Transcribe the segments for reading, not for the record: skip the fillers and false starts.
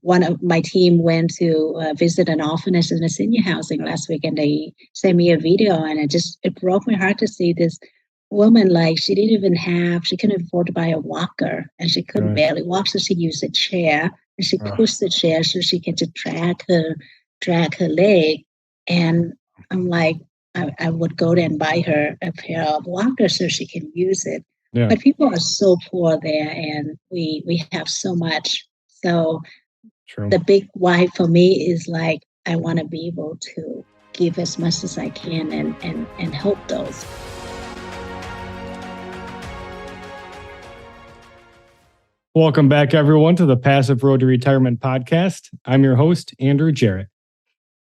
one of my team went to visit an orphanage in a senior housing last week, and they sent me a video, and it broke my heart to see this woman, like she couldn't afford to buy a walker, and she couldn't barely walk, so she used a chair, and she pushed the chair so she could just drag her leg. And I'm like, I would go there and buy her a pair of walkers so she can use it. Yeah. But people are so poor there, and we have so much. So the big why for me is like, I want to be able to give as much as I can and help those. Welcome back, everyone, to the Passive Road to Retirement podcast. I'm your host, Andrew Jarrett.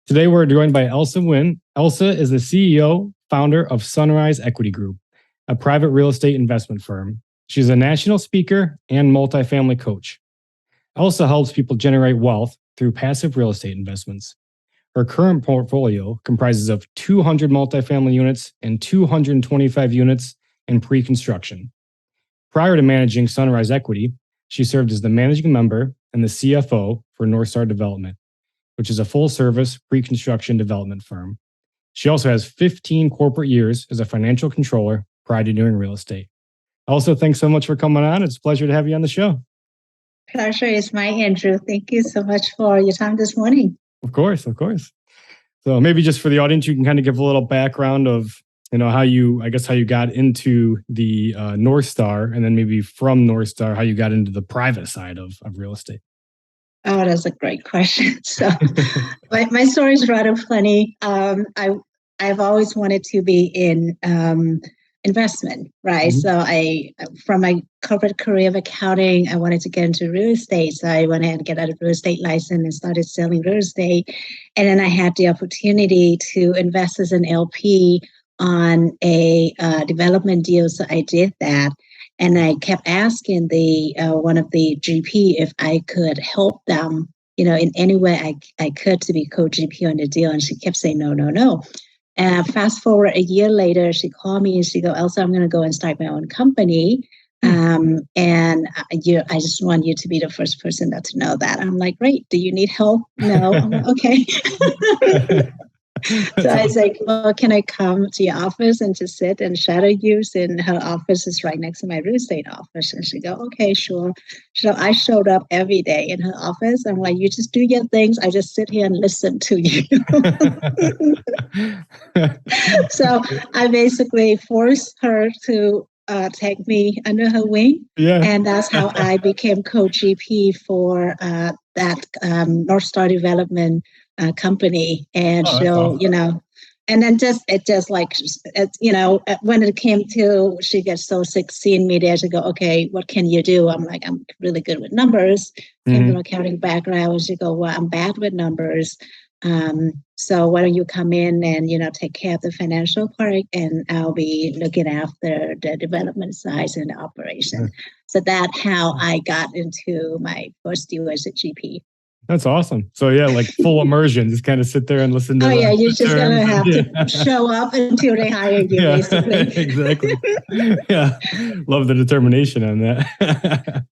Today, we're joined by Elsa Nguyen. Elsa is the CEO, founder of Sunrise Equity Group, a private real estate investment firm. She's a national speaker and multifamily coach. Elsa helps people generate wealth through passive real estate investments. Her current portfolio comprises of 200 multifamily units and 225 units in pre-construction. Prior to managing Sunrise Equity, she served as the managing member and the CFO for Northstar Development, which is a full-service pre-construction development firm. She also has 15 corporate years as a financial controller prior to doing real estate. Also, thanks so much for coming on. It's a pleasure to have you on the show. Pleasure is mine, Andrew. Thank you so much for your time this morning. Of course. So maybe just for the audience, you can kind of give a little background of how you got into the Northstar, and then maybe from Northstar, how you got into the private side of real estate. Oh, that's a great question. So my story is rather funny. I've always wanted to be in investment, right? Mm-hmm. So from my corporate career of accounting, I wanted to get into real estate. So I went ahead and get a real estate license and started selling real estate. And then I had the opportunity to invest as an LP on a development deal. So I did that. And I kept asking one of the GP if I could help them, in any way I could to be co-GP on the deal. And she kept saying, no. Fast forward a year later, she called me and she goes, Elsa, I'm going to go and start my own company. And I just want you to be the first person to know that. I'm like, great. Do you need help? No. I'm like, okay. So I was like, well, can I come to your office and just sit and shadow you? And her office is right next to my real estate office. And she go, okay, sure. So I showed up every day in her office. I'm like, you just do your things. I just sit here and listen to you. So I basically forced her to take me under her wing. Yeah. And that's how I became co-GP for that Northstar Development company. And awesome. And then when it came to, she gets so sick seeing me there, she go, okay, what can you do? I'm like, I'm really good with numbers. Came from an accounting background. And she go, well, I'm bad with numbers. So why don't you come in and, take care of the financial part, and I'll be looking after the development side and the operation. Mm-hmm. So that's how I got into my first deal as a GP. That's awesome. So yeah, like full immersion, just kind of sit there and listen to you're just going to have to show up until they hire you, basically. Exactly. Yeah. Love the determination on that.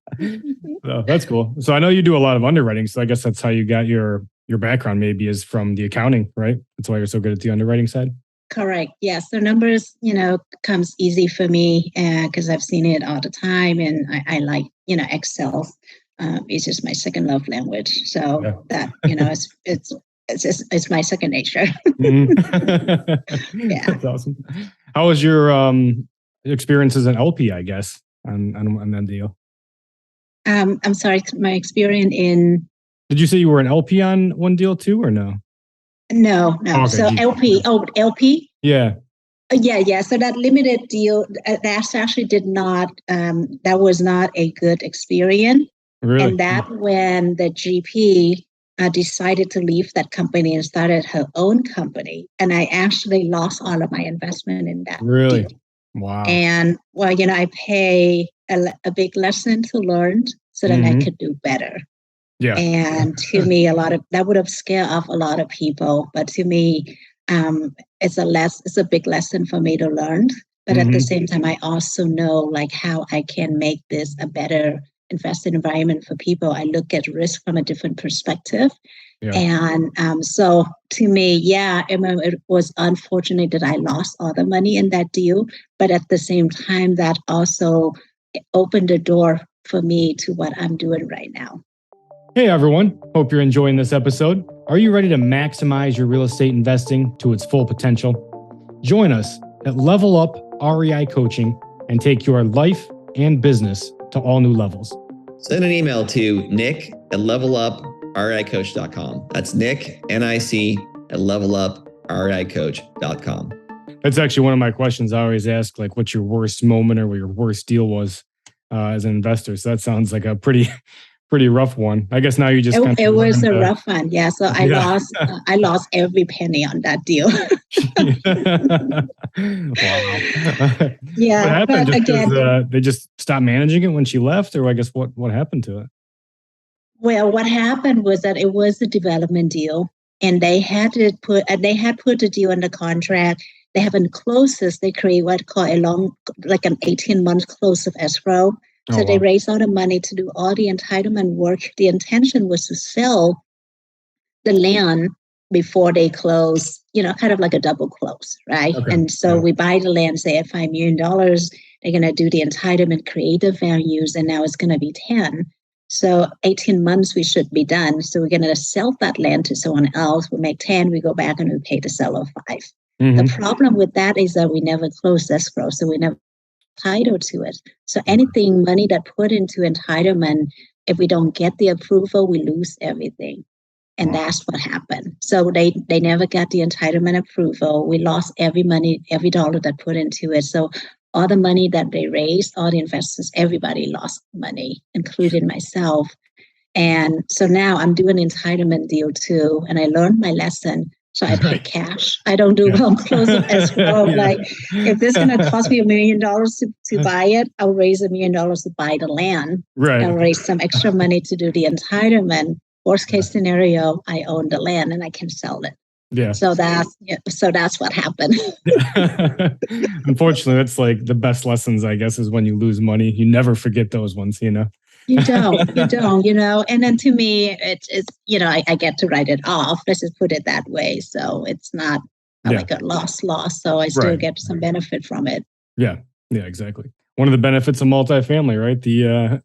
So that's cool. So I know you do a lot of underwriting, so I guess that's how you got your background, maybe, is from the accounting, right? That's why you're so good at the underwriting side? Correct. Yes. The numbers, comes easy for me because I've seen it all the time, and I like, Excel. It's just my second love language. So that, it's my second nature. Mm-hmm. Yeah. That's awesome. How was your experience as an LP, I guess, on that deal? I'm sorry, my experience in... Did you say you were an LP on one deal too, or no? No. Oh, okay. So LP? Yeah. Yeah. So that limited deal, that actually that was not a good experience. Really? And that when the GP decided to leave that company and started her own company, and I actually lost all of my investment in that. Really? Deal. Wow. And I pay a big lesson to learn so that I could do better. Yeah. And to me, that would have scared off a lot of people, but to me, it's a big lesson for me to learn. But at the same time, I also know how I can make this a better investing environment for people. I look at risk from a different perspective. Yeah. And so to me, it was unfortunate that I lost all the money in that deal. But at the same time, that also opened the door for me to what I'm doing right now. Hey, everyone. Hope you're enjoying this episode. Are you ready to maximize your real estate investing to its full potential? Join us at Level Up REI Coaching and take your life and business to all new levels. Send an email to nick@leveluprecoach.com. That's Nick, N-I-C, @leveluprecoach.com. That's actually one of my questions I always ask, like, what's your worst moment or what your worst deal was as an investor? So that sounds like a pretty rough one. I guess now you just it was a rough one. Yeah. So I lost every penny on that deal. Wow. Yeah. What happened? But just again, they just stopped managing it when she left, or I guess what happened to it? Well, what happened was that it was a development deal, and they had put the deal in the contract. They haven't closed this. They create what called an 18-month close of escrow. So they raised all the money to do all the entitlement work. The intention was to sell the land before they close, kind of like a double close, right? Okay. And so we buy the land, say at $5 million, they're going to do the entitlement, create the values, and now it's going to be 10. So 18 months we should be done. So we're going to sell that land to someone else. We make 10, we go back and we pay the seller 5. Mm-hmm. The problem with that is that we never closed escrow, so we never title to it. So anything money that put into entitlement, if we don't get the approval, we lose everything. And that's what happened. So they never got the entitlement approval. We lost every dollar that put into it. So all the money that they raised, all the investors, everybody lost money, including myself. And so now I'm doing an entitlement deal too. And I learned my lesson. So I pay cash. I don't do close of escrow. Like, if this is going to cost me $1 million to buy it, I'll raise $1 million to buy the land. Right. I'll raise some extra money to do the entitlement. Worst case scenario, I own the land and I can sell it. Yeah. So that's what happened. Unfortunately, that's like the best lessons, I guess, is when you lose money. You never forget those ones, You don't, and then to me, it's I get to write it off. Let's just put it that way. So it's not like a loss. So I still get some benefit from it. Yeah, exactly. One of the benefits of multifamily, right? The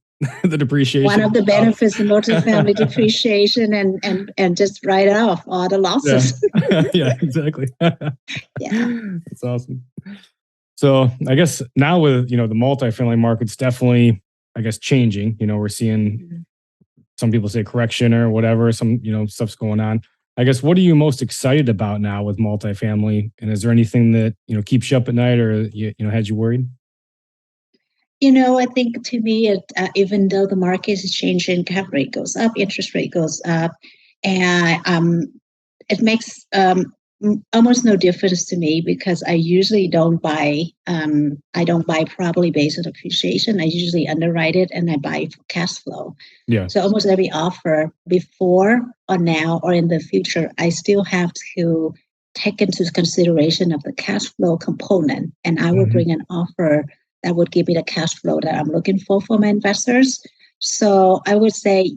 depreciation. One of the benefits of multifamily depreciation and just write off all the losses. Yeah, exactly. Yeah. That's awesome. So I guess now with, the multifamily market's definitely, I guess, changing. We're seeing some people say correction or whatever, some, stuff's going on. I guess, what are you most excited about now with multifamily? And is there anything that, keeps you up at night or, had you worried? I think to me, even though the market is changing, cap rate goes up, interest rate goes up, and it makes almost no difference to me because I usually don't buy. I don't buy properly based on appreciation. I usually underwrite it and I buy for cash flow. Yeah. So almost every offer before or now or in the future, I still have to take into consideration of the cash flow component, and I will bring an offer that would give me the cash flow that I'm looking for my investors. So I would say,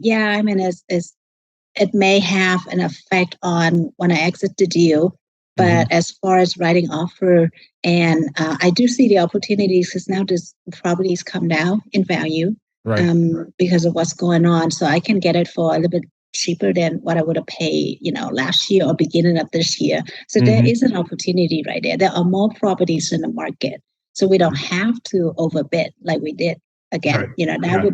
it may have an effect on when I exit the deal. But as far as writing offer, and I do see the opportunities because now this properties come down in value because of what's going on. So I can get it for a little bit cheaper than what I would have paid, last year or beginning of this year. So there is an opportunity right there. There are more properties in the market. So we don't have to overbid like we did again. That would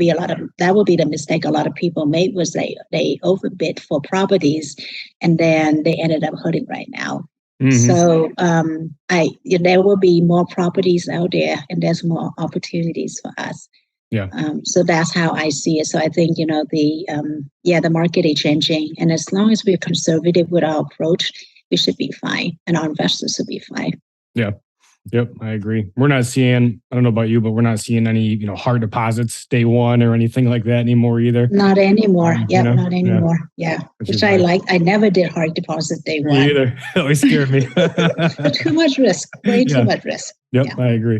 be the mistake a lot of people made was they overbid for properties and then they ended up hurting right now. So there will be more properties out there and there's more opportunities for us. Yeah. So that's how I see it. So I think, the market is changing, and as long as we're conservative with our approach, we should be fine and our investors should be fine. Yeah. Yep, I agree. We're not seeing, I don't know about you, but we're not seeing any, hard deposits day one or anything like that anymore either. Not anymore. Not anymore. Yeah. Which I like. I never did hard deposit day one. Me either. That always scared me. Too much risk. Way too much risk. Yep, I agree.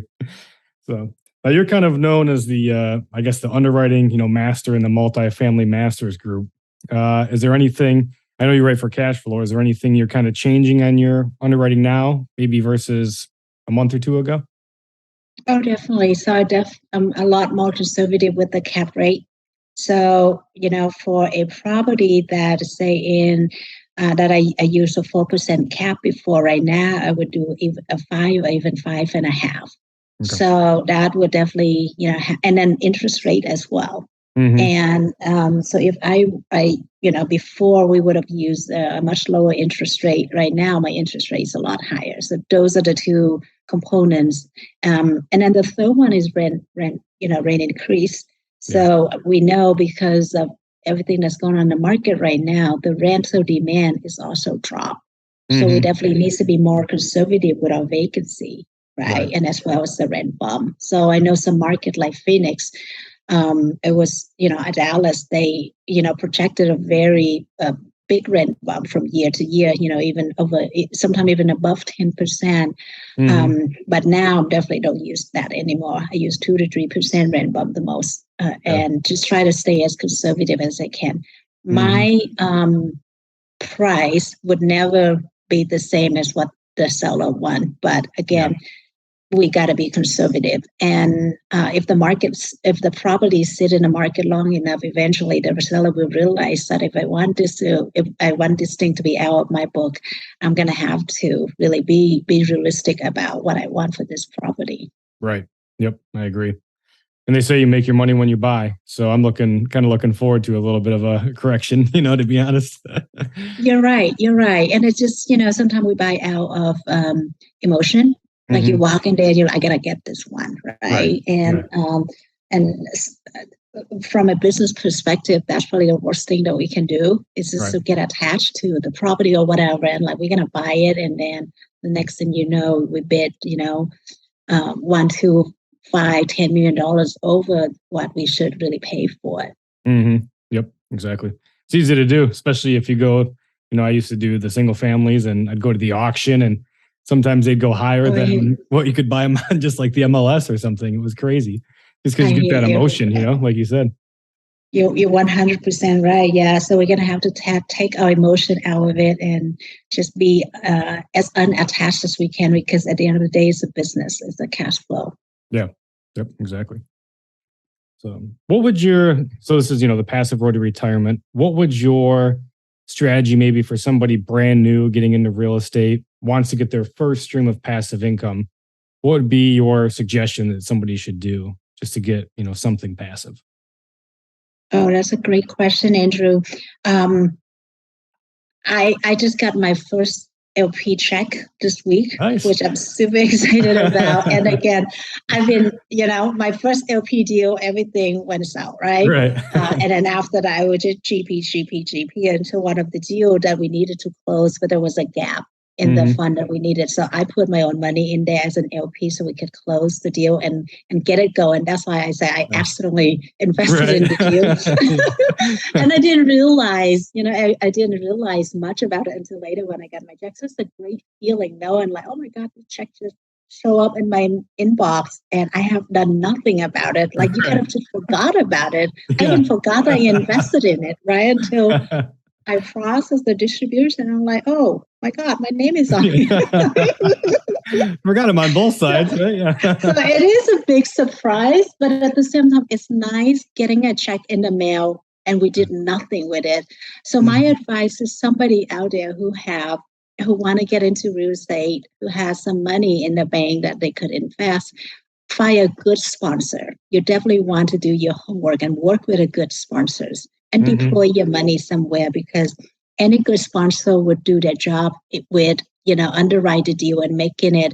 So Now you're kind of known as the, I guess, the underwriting, master in the multifamily masters group. Is there anything, I know you write for cash flow, is there anything you're kind of changing on your underwriting now, maybe versus a month or two ago? Oh, definitely. So I'm a lot more conservative with the cap rate. So, for a property that say that I use a 4% cap before, right now I would do even a 5 or even 5.5. Okay. So that would definitely, and then interest rate as well. Mm-hmm. And so if I before we would have used a much lower interest rate. Right now, my interest rate is a lot higher. So those are the two components. And then the third one is rent increase. So we know because of everything that's going on in the market right now, the rental demand is also dropped. Mm-hmm. So we definitely need to be more conservative with our vacancy, right? And as well as the rent bump. So I know some market like Phoenix, it was, at Dallas, they, projected a very big rent bump from year to year, sometimes even above 10%. Mm-hmm. But now definitely don't use that anymore. I use 2 to 3% rent bump the most, and just try to stay as conservative as I can. Mm-hmm. My price would never be the same as what the seller want, but again, we got to be conservative. And if the properties sit in the market long enough, eventually the seller will realize that if I want this thing to be out of my book, I'm going to have to really be realistic about what I want for this property. Right. Yep. I agree. And they say you make your money when you buy. So I'm looking forward to a little bit of a correction, to be honest. You're right. And it's just, sometimes we buy out of emotion. Like you walk in there, I gotta get this one, right? And from a business perspective, that's probably the worst thing that we can do is just to get attached to the property or whatever, and like we're gonna buy it, and then the next thing you know, we bid, $1, $2, $5, $10 million over what we should really pay for it. Mm-hmm. Yep, exactly. It's easy to do, especially if you go. I used to do the single families, and I'd go to the auction and. Sometimes they'd go higher than what you could buy them on, just like the MLS or something. It was crazy, just because you get that emotion, like you said. You're 100% right. Yeah. So we're gonna have to take our emotion out of it and just be as unattached as we can, because at the end of the day, it's a business. It's a cash flow. Yeah. Yep. Exactly. So, this is the passive road to retirement. What would your strategy maybe for somebody brand new getting into real estate, wants to get their first stream of passive income? What would be your suggestion that somebody should do just to get, something passive? Oh, that's a great question, Andrew. I just got my first LP check this week, nice. Which I'm super excited about. And again, I've been, my first LP deal, everything went south, right? And then after that, I was just GP until one of the deals that we needed to close, but there was a gap in the fund that we needed. So I put my own money in there as an LP so we could close the deal and get it going. That's why I say I accidentally invested in the deal. And I didn't realize, I didn't realize much about it until later when I got my check. So it's a great feeling knowing like, oh my God, the check just show up in my inbox and I have done nothing about it. Like you kind of just forgot about it. I even forgot I invested in it, right? Until I processed the distribution and I'm like, oh my God, my name is on it. Forgot him on both sides, right? Yeah. So it is a big surprise, but at the same time, it's nice getting a check in the mail and we did nothing with it. So my advice is somebody out there who want to get into real estate, who has some money in the bank that they could invest, find a good sponsor. You definitely want to do your homework and work with a good sponsors. And deploy your money somewhere, because any good sponsor would do their job with, underwrite the deal and making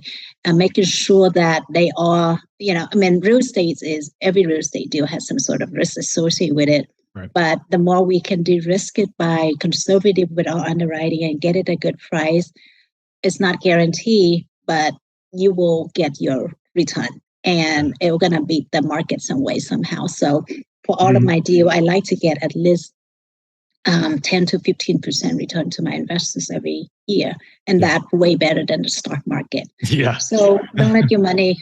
sure that they are, real estate every real estate deal has some sort of risk associated with it. Right. But the more we can de-risk it by conservative with our underwriting and get it a good price, it's not guaranteed, but you will get your return and it's going to beat the market some way, somehow. So for all of my deal, I like to get at least 10 to 15% return to my investors every year. And that's way better than the stock market. Yeah. So don't let your money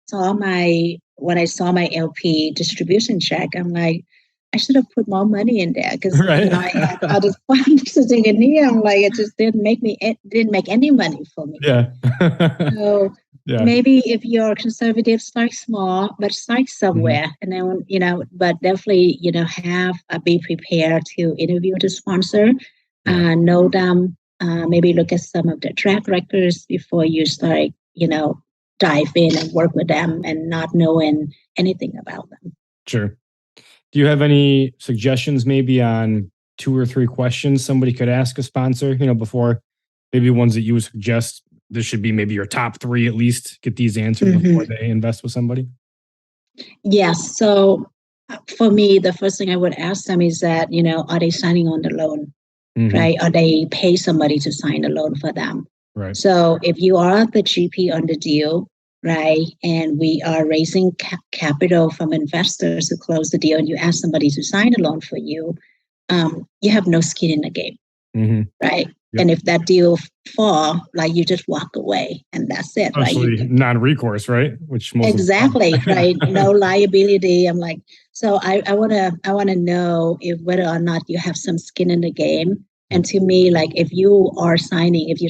saw my LP distribution check, I'm like, I should have put more money in there because Right. I had other funds sitting in here. I'm like, it just didn't make any money for me. Yeah. So Yeah. maybe if you're conservative, start small, but start somewhere, and then but definitely be prepared to interview the sponsor, know them, maybe look at some of their track records before you start, dive in and work with them and not knowing anything about them. Sure. Do you have any suggestions maybe on 2 or 3 questions somebody could ask a sponsor, before, maybe ones that you would suggest this should be maybe your top 3 at least, get these answered before they invest with somebody? Yes. So for me, the first thing I would ask them is that, are they signing on the loan, right? Or they pay somebody to sign a loan for them. Right. So if you are the GP on the deal, right, and we are raising capital from investors to close the deal, and you ask somebody to sign a loan for you, you have no skin in the game, right? Yep. And if that deal fall, like you just walk away, and that's it, Absolutely right? Non-recourse, right? Which most exactly, right? No liability. I'm like, so I wanna know whether or not you have some skin in the game. And to me, like if you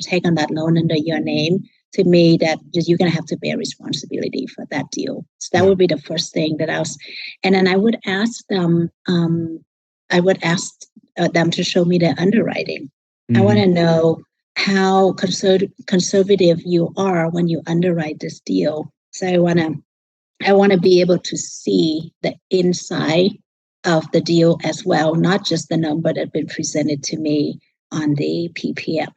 take on that loan under your name, to me, that you're going to have to bear responsibility for that deal. So that would be the first thing and then I would ask them, them to show me their underwriting. I want to know how conservative you are when you underwrite this deal. So I want to be able to see the inside of the deal as well, not just the number that's been presented to me on the PPM,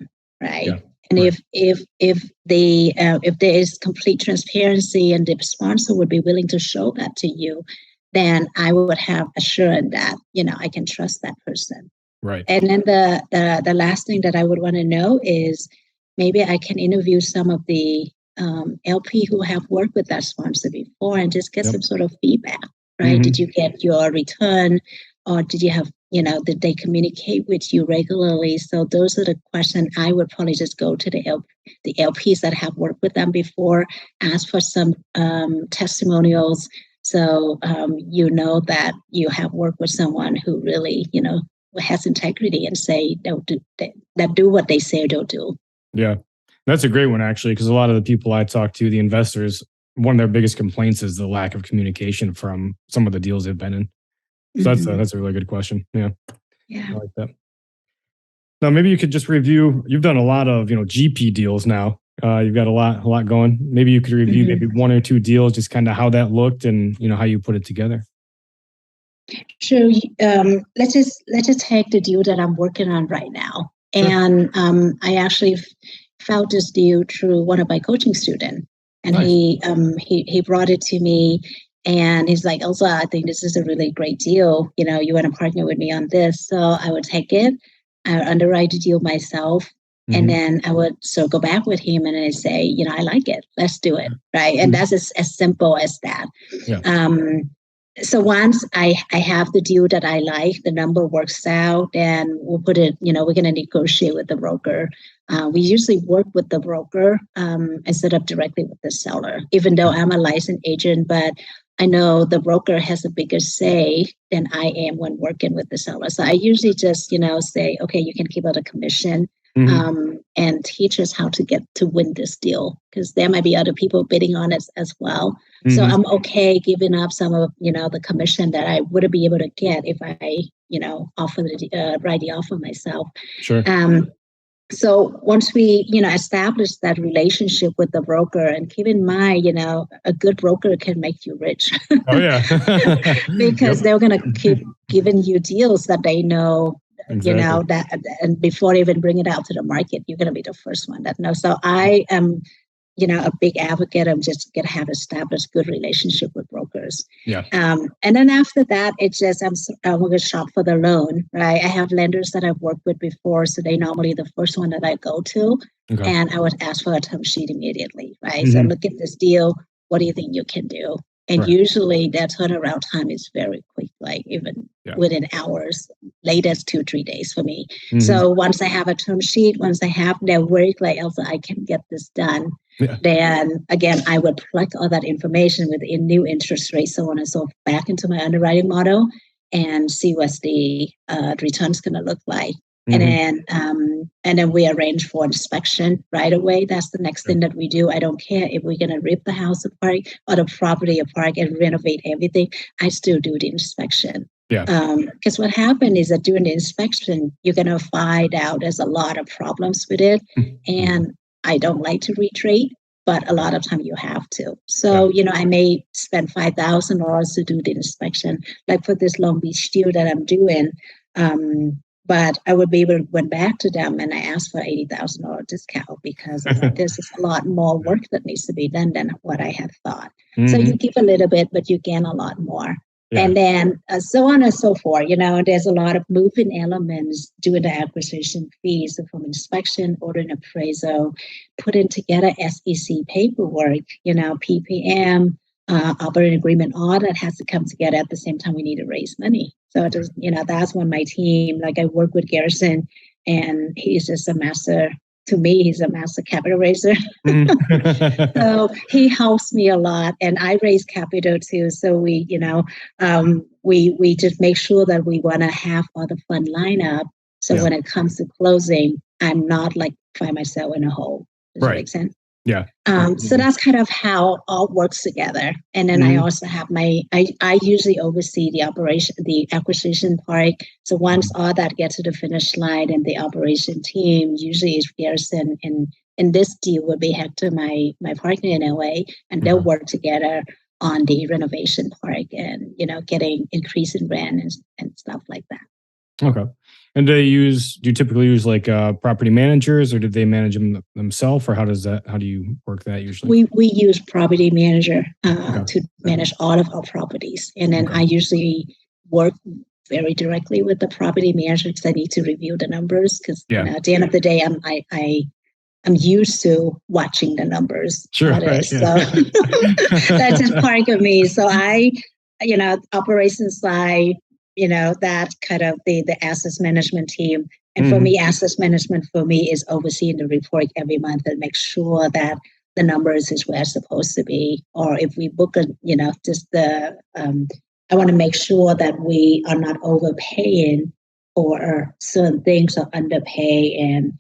right? Yeah. And if there is complete transparency and the sponsor would be willing to show that to you, then I would have assurance that I can trust that person. Right. And then the last thing that I would want to know is maybe I can interview some of the LP who have worked with that sponsor before and just get some sort of feedback, right? Did you get your return, or did you have, did they communicate with you regularly? So those are the questions I would probably just go to the LPs that have worked with them before, ask for some testimonials. So that you have worked with someone who really, has integrity and say that do what they say they'll do. Yeah. That's a great one, actually, because a lot of the people I talk to, the investors, one of their biggest complaints is the lack of communication from some of the deals they've been in. So that's a really good question. Yeah. I like that. Now, maybe you could just review, you've done a lot of, GP deals now. You've got a lot going. Maybe you could review maybe 1 or 2 deals, just kind of how that looked and, how you put it together. Sure. Let's just take the deal that I'm working on right now. Sure. And I actually found this deal through one of my coaching students, and nice. He brought it to me, and he's like, Elsa, I think this is a really great deal. You want to partner with me on this? So I would take it, I would underwrite the deal myself, and then I would go back with him and I say, I like it. Let's do it, right? And that's as simple as that. Yeah. So once I have the deal that I like, the number works out, and we'll put it, we're going to negotiate with the broker. We usually work with the broker instead of directly with the seller, even though I'm a licensed agent, but I know the broker has a bigger say than I am when working with the seller. So I usually just, say, okay, you can keep out a commission. And teach us how to win this deal, because there might be other people bidding on it as well. So I'm okay giving up some of the commission that I wouldn't be able to get if I write the offer myself. Sure. So once we establish that relationship with the broker, and keep in mind a good broker can make you rich. Oh yeah. Because they're going to keep giving you deals that they know. Exactly. That, and before they even bring it out to the market, you're going to be the first one that knows. So I am, a big advocate of just going to have established good relationship with brokers. Yeah. And then after that, it's just I'm going to shop for the loan, right? I have lenders that I've worked with before, so they normally the first one that I go to, and I would ask for a term sheet immediately, right? So look at this deal. What do you think you can do? And usually that turnaround time is very quick, like even within hours, latest 2-3 days for me. So once I have a term sheet, once I have their work, like Elsa, I can get this done. Yeah. Then again, I would plug all that information with a new interest rate, so on and so forth, back into my underwriting model and see what's the return's going to look like. And then we arrange for inspection right away. That's the next thing that we do. I don't care if we're going to rip the house apart or the property apart and renovate everything. I still do the inspection. Yeah. Because what happened is that during the inspection, you're going to find out there's a lot of problems with it. And I don't like to retreat, but a lot of time you have to. So, I may spend $5,000 to do the inspection, like for this Long Beach deal that I'm doing. But I would be able to went back to them and I asked for $80,000 discount because this is a lot more work that needs to be done than what I had thought. So you give a little bit, but you gain a lot more. Yeah. And then so on and so forth. There's a lot of moving elements doing the acquisition fees, so from inspection, ordering appraisal, putting together SEC paperwork, PPM, operating agreement, all that has to come together at the same time. We need to raise money. So it is, that's when my team, like I work with Garrison, and he's just a master. To me, he's a master capital raiser. So he helps me a lot, and I raise capital too. So we, we just make sure that we want to have all the fund line up. So when it comes to closing, I'm not like find myself in a hole. Does that make sense? Yeah. So that's kind of how all works together. And then I also have I usually oversee the operation, the acquisition part. So once all that gets to the finish line, and the operation team usually is Garrison, and in this deal would be Hector, my partner in LA, and they'll work together on the renovation part and, getting increase in rent and stuff like that. Okay. And do you typically use like property managers, or did they manage them themselves, or how do you work that usually? We use property manager to manage all of our properties. And then I usually work very directly with the property manager because I need to review the numbers because at the end of the day, I'm used to watching the numbers. Sure. Right, So that's just part of me. So operations side, that kind of the asset management team. And for me, asset management for me is overseeing the report every month and make sure that the numbers is where it's supposed to be. Or if we book I want to make sure that we are not overpaying for certain things or underpay. And,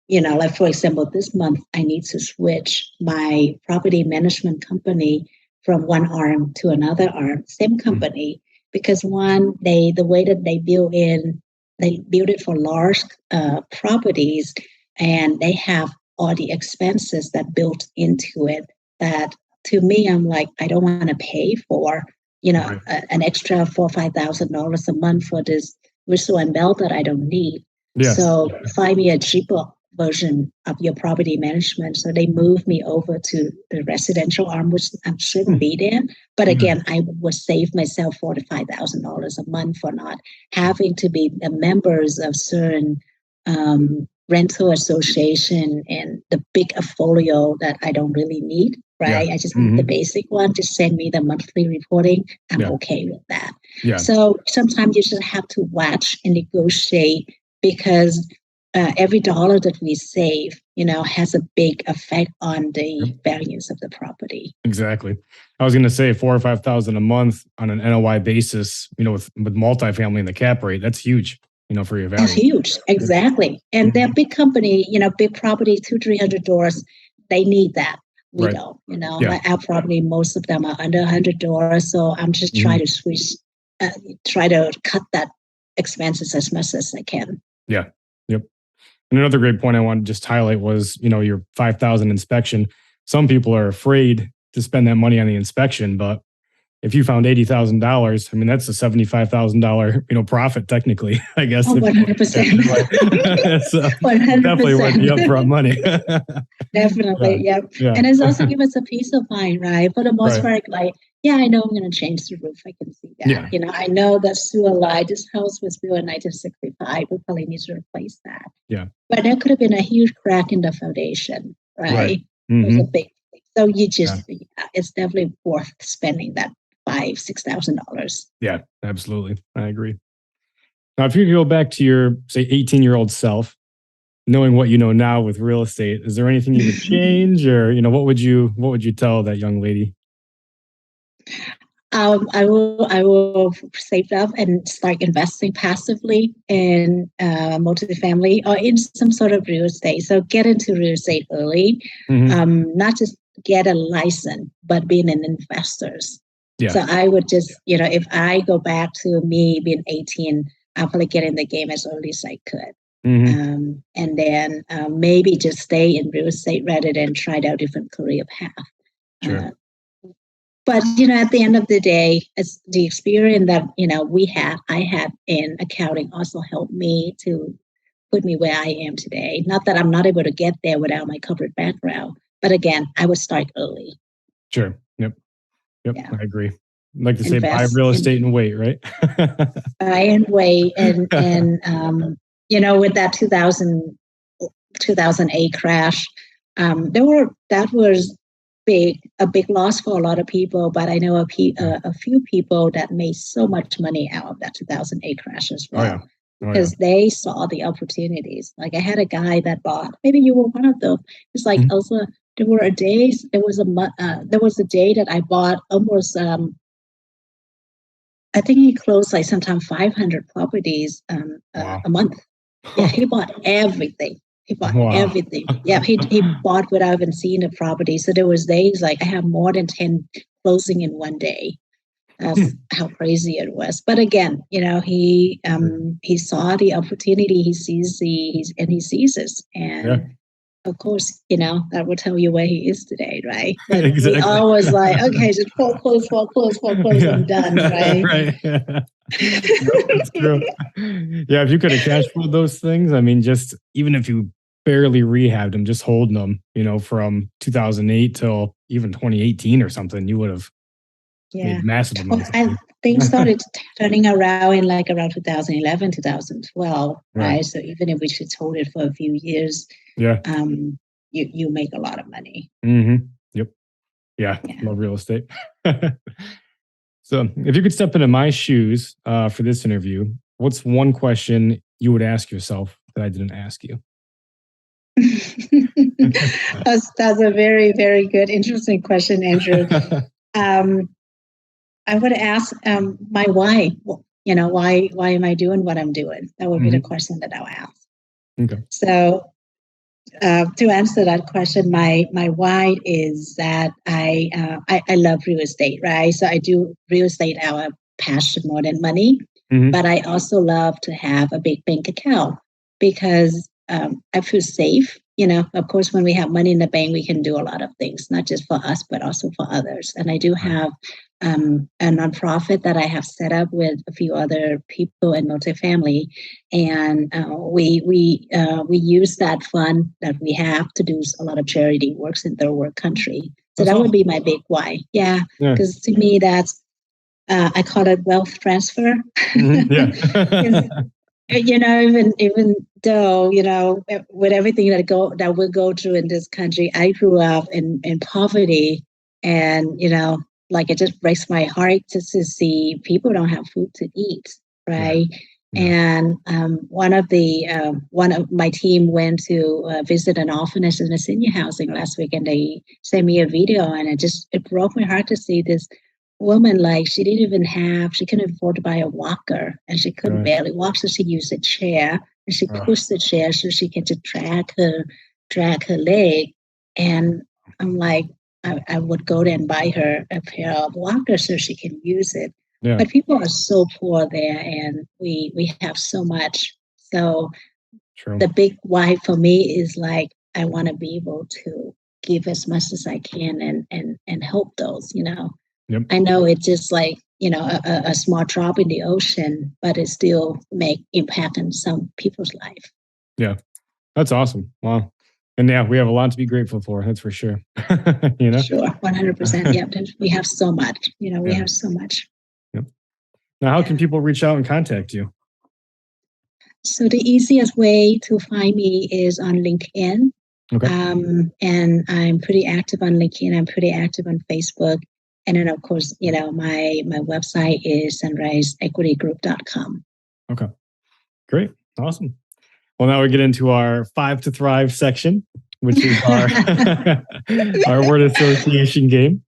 like for example, this month, I need to switch my property management company from one arm to another arm, same company. Because the way that they build it for large properties, and they have all the expenses that built into it. That to me, I'm like, I don't want to pay for an extra $4,000 or $5,000 a month for this whistle and bell that I don't need. Yes. So find me a cheaper version of your property management. So they moved me over to the residential arm, which I shouldn't be there. But again, I would save myself $4,000 to $5,000 a month for not having to be the members of certain rental association and the big portfolio that I don't really need. Right. I just need the basic one. Just send me the monthly reporting. I'm okay with that. Yeah. So sometimes you just have to watch and negotiate because every dollar that we save, has a big effect on the values of the property. Exactly. I was going to say $4,000 or $5,000 a month on an NOI basis, with multifamily and the cap rate, that's huge, for your value. That's huge. Exactly. And they're big company, big property, 200-300 doors. They need that. We don't, our property, most of them are under $100. So I'm just trying to try to cut that expenses as much as I can. Yeah. Yep. And another great point I want to just highlight was, your 5,000 inspection. Some people are afraid to spend that money on the inspection, but if you found $80,000, I mean, that's a $75,000, profit technically, I guess. 100%. So 100%. Definitely worth the upfront money. Definitely. Yeah. And it's also give us a peace of mind, right? For the most part, I know I'm going to change the roof. I can see that. Yeah. I know that sewer line, this house was built in 1965. We probably need to replace that. Yeah. But there could have been a huge crack in the foundation, right? It was a big thing. So it's definitely worth spending that $5,000-$6,000. Yeah, absolutely. I agree. Now, if you go back to your, say, 18-year-old self, knowing what you know now with real estate, is there anything you would change, or what would you tell that young lady? I will save up and start investing passively in multifamily or in some sort of real estate. So get into real estate early, not just get a license, but being an investor. Yeah. So I would just, if I go back to me being 18, I'll probably get in the game as early as I could. And then maybe just stay in real estate rather than try out different career path. Sure. But, at the end of the day, it's the experience that, I had in accounting also helped me to put me where I am today. Not that I'm not able to get there without my corporate background, but again, I would start early. Sure. Yep. Yeah. I agree. Like to say, Invest buy real estate and wait, right? Buy and wait. And with that 2008 crash, that was a big loss for a lot of people, but I know a few people that made so much money out of that 2008 crash as well. Because they saw the opportunities. Like I had a guy that bought, maybe you were one of them. It's like, Elsa, there was a day that I bought almost, I think he closed like sometime 500 properties a month. Yeah, he bought everything. He bought everything. Yeah, he bought without even seeing the property. So there was days like I have more than 10 closing in one day. That's how crazy it was. But again, he saw the opportunity. He sees it, and of course, that will tell you where he is today, right? But exactly. He always like, okay, just foreclose, I'm done, right? Right. Yeah. That's true. Yeah, if you could have cash flowed those things, I mean, just even if you barely rehabbed them, just holding them, from 2008 till even 2018 or something, you would have made massive amounts. Things started turning around in like around 2011, 2012, right? So even if we should hold it for a few years, you make a lot of money. Yep. Yeah. Love real estate. So if you could step into my shoes for this interview, what's one question you would ask yourself that I didn't ask you? That's a very, very good, interesting question, Andrew. I would ask my why. Why am I doing what I'm doing? That would be the question that I'll ask. Okay. So to answer that question, my why is that I love real estate, right? So I do real estate our passion more than money, but I also love to have a big bank account because I feel safe. Of course, when we have money in the bank, we can do a lot of things, not just for us, but also for others. And I do have a nonprofit that I have set up with a few other people in multifamily, and we use that fund that we have to do a lot of charity works in third world country. So that would be my big why. Yeah, because to me that's I call it wealth transfer. Even though with everything that we go through in this country, I grew up in poverty, and like it just breaks my heart just to see people don't have food to eat, right? And one of my team went to visit an orphanage in a senior housing last week, and they sent me a video, and it broke my heart to see this woman, like she couldn't afford to buy a walker, and she couldn't barely walk, so she used a chair, and she pushed the chair so she could just drag her leg. And I'm like, I would go there and buy her a pair of walkers so she can use it. But people are so poor there, and we have so much. So the big why for me is like I want to be able to give as much as I can and help those. I know it's just like, a small drop in the ocean, but it still make impact in some people's life. Yeah, that's awesome. Wow. And we have a lot to be grateful for. That's for sure. Sure, 100%. Yeah, we have so much. We have so much. Yep. Now, how can people reach out and contact you? So the easiest way to find me is on LinkedIn. Okay. And I'm pretty active on LinkedIn. I'm pretty active on Facebook. And then, of course, my website is sunriseequitygroup.com. Okay. Great. Awesome. Well, now we get into our 5 to Thrive section, which is our, our word association game.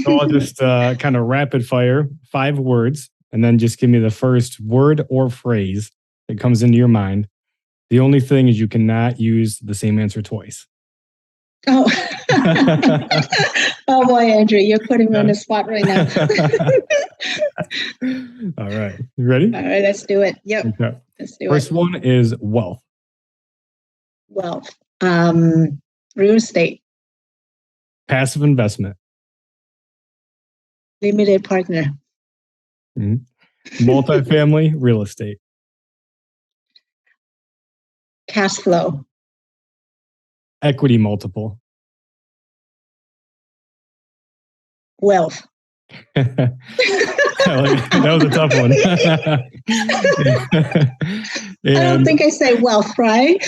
So I'll just kind of rapid fire 5 words, and then just give me the first word or phrase that comes into your mind. The only thing is you cannot use the same answer twice. Oh, oh boy, Andrew, you're putting me on the spot right now. All right. You ready? All right, let's do it. Yep. Okay. Let's do First it. one is wealth. Wealth. Real estate. Passive investment. Limited partner. Multifamily real estate. Cash flow. Equity multiple. Wealth. That was a tough one. I don't think I say wealth, right?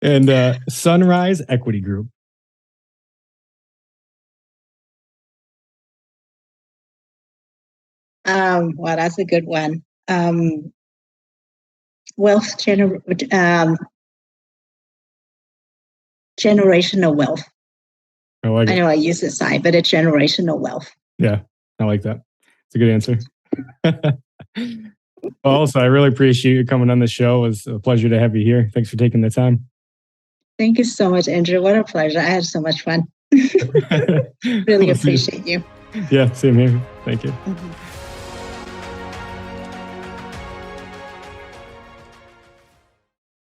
And Sunrise Equity Group. Well, that's a good one. Wealth generational wealth. I like it. I know I use this side, but it's generational wealth. Yeah, I like that. It's a good answer. Well, also, I really appreciate you coming on the show. It was a pleasure to have you here. Thanks for taking the time. Thank you so much, Andrew. What a pleasure. I had so much fun. Really appreciate you. Yeah, same here. Thank you. Mm-hmm.